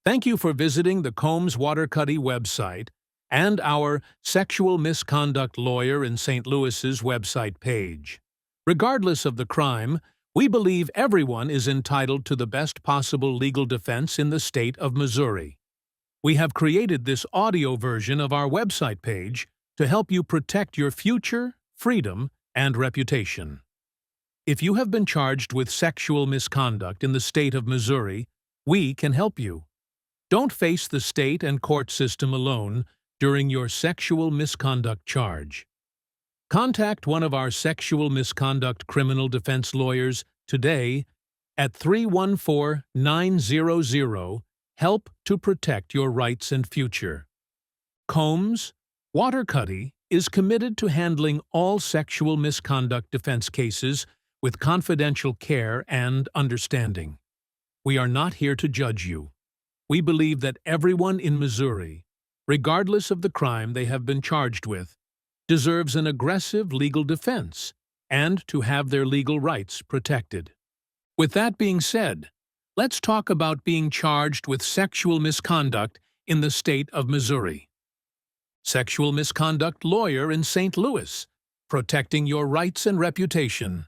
Thank you for visiting the Waterkotte website and our Sexual Misconduct Lawyer in St. Louis's website page. Regardless of the crime, we believe everyone is entitled to the best possible legal defense in the state of Missouri. We have created this audio version of our website page to help you protect your future, freedom, and reputation. If you have been charged with sexual misconduct in the state of Missouri, we can help you. Don't face the state and court system alone during your sexual misconduct charge. Contact one of our sexual misconduct criminal defense lawyers today at 314-900-HELP to protect your rights and future. Waterkotte is committed to handling all sexual misconduct defense cases with confidential care and understanding. We are not here to judge you. We believe that everyone in Missouri, regardless of the crime they have been charged with, deserves an aggressive legal defense and to have their legal rights protected. With that being said, let's talk about being charged with sexual misconduct in the state of Missouri. Sexual Misconduct Lawyer in St. Louis, protecting your rights and reputation.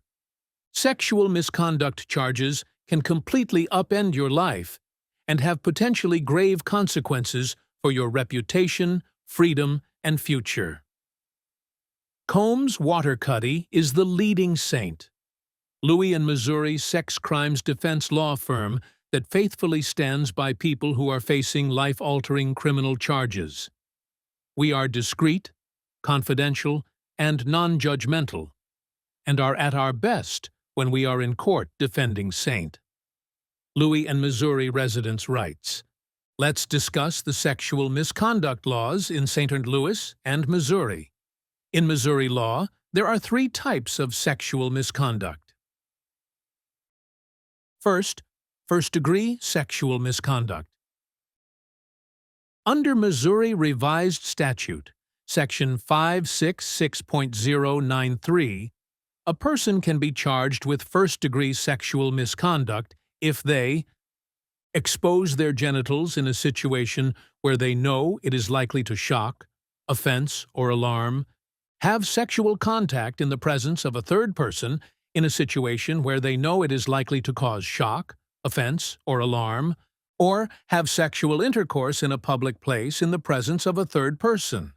Sexual misconduct charges can completely upend your life and have potentially grave consequences for your reputation, freedom, and future. Waterkotte is the leading St. Louis and Missouri sex crimes defense law firm that faithfully stands by people who are facing life-altering criminal charges. We are discreet, confidential, and non-judgmental, and are at our best when we are in court defending St. Louis and Missouri residents' rights. Let's discuss the sexual misconduct laws in St. Louis and Missouri. In Missouri law, there are 3 types of sexual misconduct. First, first-degree sexual misconduct. Under Missouri Revised Statute, Section 566.093, a person can be charged with first-degree sexual misconduct if they expose their genitals in a situation where they know it is likely to shock, offense, or alarm, have sexual contact in the presence of a third person in a situation where they know it is likely to cause shock, offense, or alarm, or have sexual intercourse in a public place in the presence of a third person.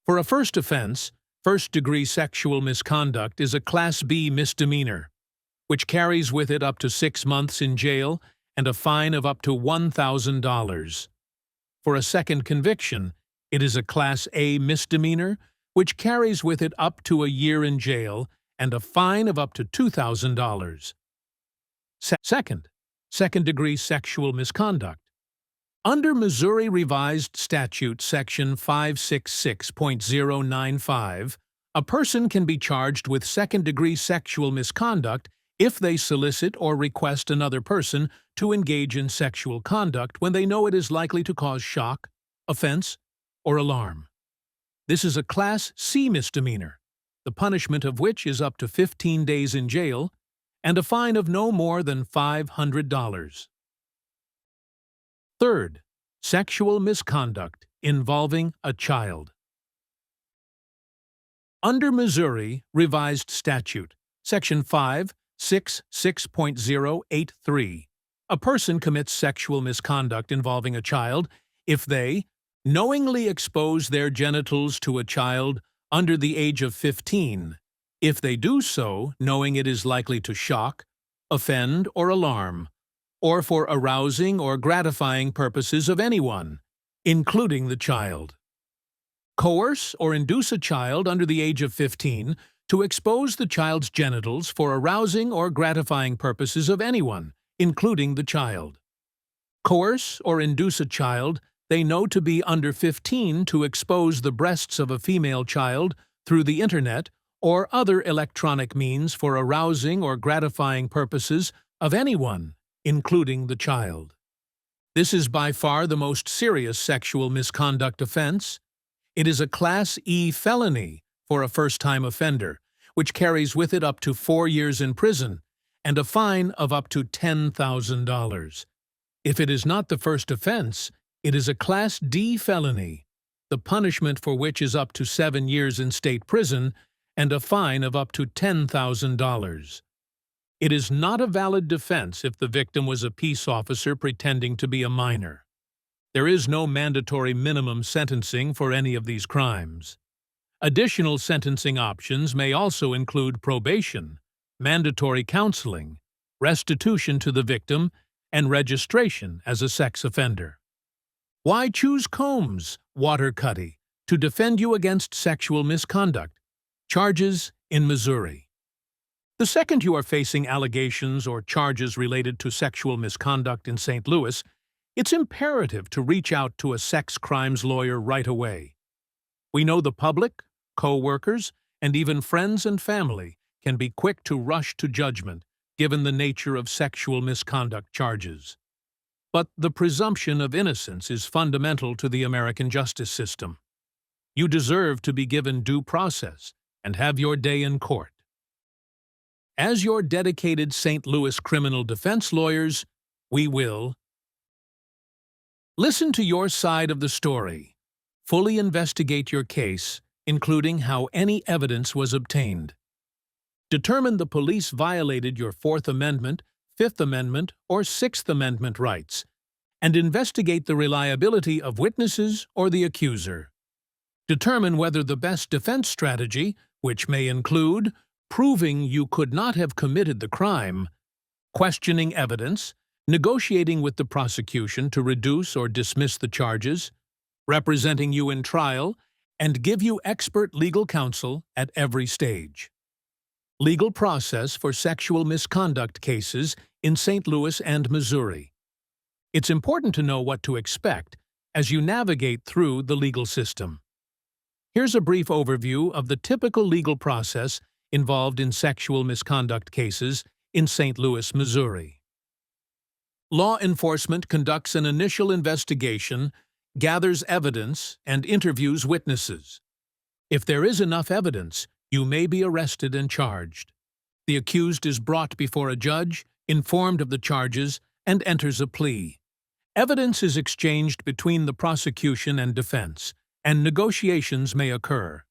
For a first offense, first-degree sexual misconduct is a Class B misdemeanor, which carries with it up to 6 months in jail and a fine of up to $1,000. For a second conviction, it is a Class A misdemeanor, which carries with it up to a year in jail and a fine of up to $2,000. Second-degree sexual misconduct. Under Missouri Revised Statute Section 566.095, a person can be charged with second-degree sexual misconduct if they solicit or request another person to engage in sexual conduct when they know it is likely to cause shock, offense, or alarm. This is a Class C misdemeanor, the punishment of which is up to 15 days in jail and a fine of no more than $500. Third, sexual misconduct involving a child. Under Missouri Revised Statute, Section 566.083, a person commits sexual misconduct involving a child if they knowingly expose their genitals to a child under the age of 15, if they do so knowing it is likely to shock, offend, or alarm, or for arousing or gratifying purposes of anyone, including the child. Coerce or induce a child under the age of 15 to expose the child's genitals for arousing or gratifying purposes of anyone, including the child. Coerce or induce a child they know to be under 15 to expose the breasts of a female child through the Internet or other electronic means for arousing or gratifying purposes of anyone, including the child. This is by far the most serious sexual misconduct offense. It is a Class E felony for a first-time offender, which carries with it up to 4 years in prison and a fine of up to $10,000. If it is not the first offense, it is a Class D felony, the punishment for which is up to 7 years in state prison and a fine of up to $10,000. It is not a valid defense if the victim was a peace officer pretending to be a minor. There is no mandatory minimum sentencing for any of these crimes. Additional sentencing options may also include probation, mandatory counseling, restitution to the victim, and registration as a sex offender. Why choose Combs, Waterkotte, to defend you against sexual misconduct charges in Missouri? The second you are facing allegations or charges related to sexual misconduct in St. Louis, it's imperative to reach out to a sex crimes lawyer right away. We know the public, co-workers, and even friends and family can be quick to rush to judgment given the nature of sexual misconduct charges. But the presumption of innocence is fundamental to the American justice system. You deserve to be given due process and have your day in court. As your dedicated St. Louis criminal defense lawyers, we will listen to your side of the story, fully investigate your case, including how any evidence was obtained, determine the police violated your Fourth Amendment, Fifth Amendment, or Sixth Amendment rights, and investigate the reliability of witnesses or the accuser. Determine whether the best defense strategy, which may include proving you could not have committed the crime, questioning evidence, negotiating with the prosecution to reduce or dismiss the charges, representing you in trial, and give you expert legal counsel at every stage. Legal process for sexual misconduct cases in St. Louis and Missouri. It's important to know what to expect as you navigate through the legal system. Here's a brief overview of the typical legal process involved in sexual misconduct cases in St. Louis, Missouri. Law enforcement conducts an initial investigation, gathers evidence, and interviews witnesses. If there is enough evidence, you may be arrested and charged. The accused is brought before a judge, informed of the charges, and enters a plea. Evidence is exchanged between the prosecution and defense, and negotiations may occur.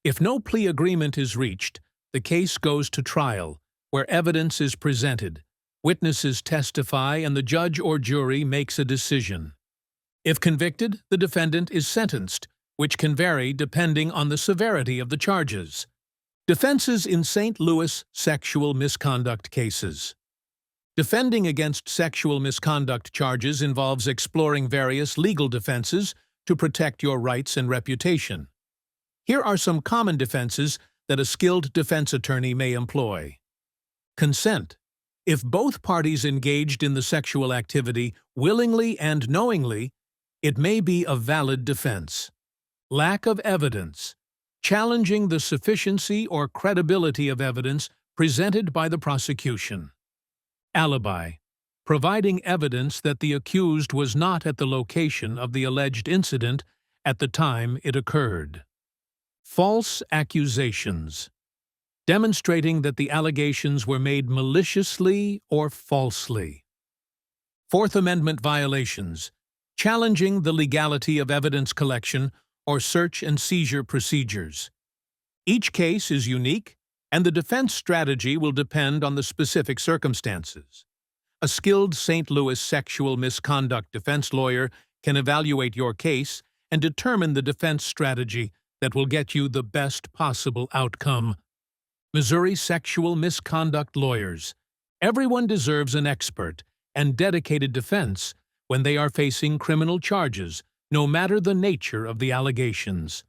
If no plea agreement is reached, the case goes to trial, where evidence is presented, witnesses testify, and the judge or jury makes a decision. If convicted, the defendant is sentenced, which can vary depending on the severity of the charges. Defenses in St. Louis sexual misconduct cases. Defending against sexual misconduct charges involves exploring various legal defenses to protect your rights and reputation. Here are some common defenses that a skilled defense attorney may employ. Consent. If both parties engaged in the sexual activity willingly and knowingly, it may be a valid defense. Lack of evidence. Challenging the sufficiency or credibility of evidence presented by the prosecution. Alibi. Providing evidence that the accused was not at the location of the alleged incident at the time it occurred. False accusations. Demonstrating that the allegations were made maliciously or falsely. Fourth Amendment violations. Challenging the legality of evidence collection or search and seizure procedures. Each case is unique, and the defense strategy will depend on the specific circumstances. A skilled St. Louis sexual misconduct defense lawyer can evaluate your case and determine the defense strategy that will get you the best possible outcome. Missouri sexual misconduct lawyers. Everyone deserves an expert and dedicated defense when they are facing criminal charges, no matter the nature of the allegations.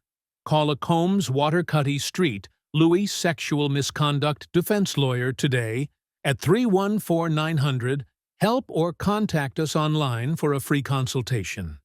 Call a Combs Waterkotte Street Louis sexual misconduct defense lawyer today at 314-900-HELP or contact us online for a free consultation.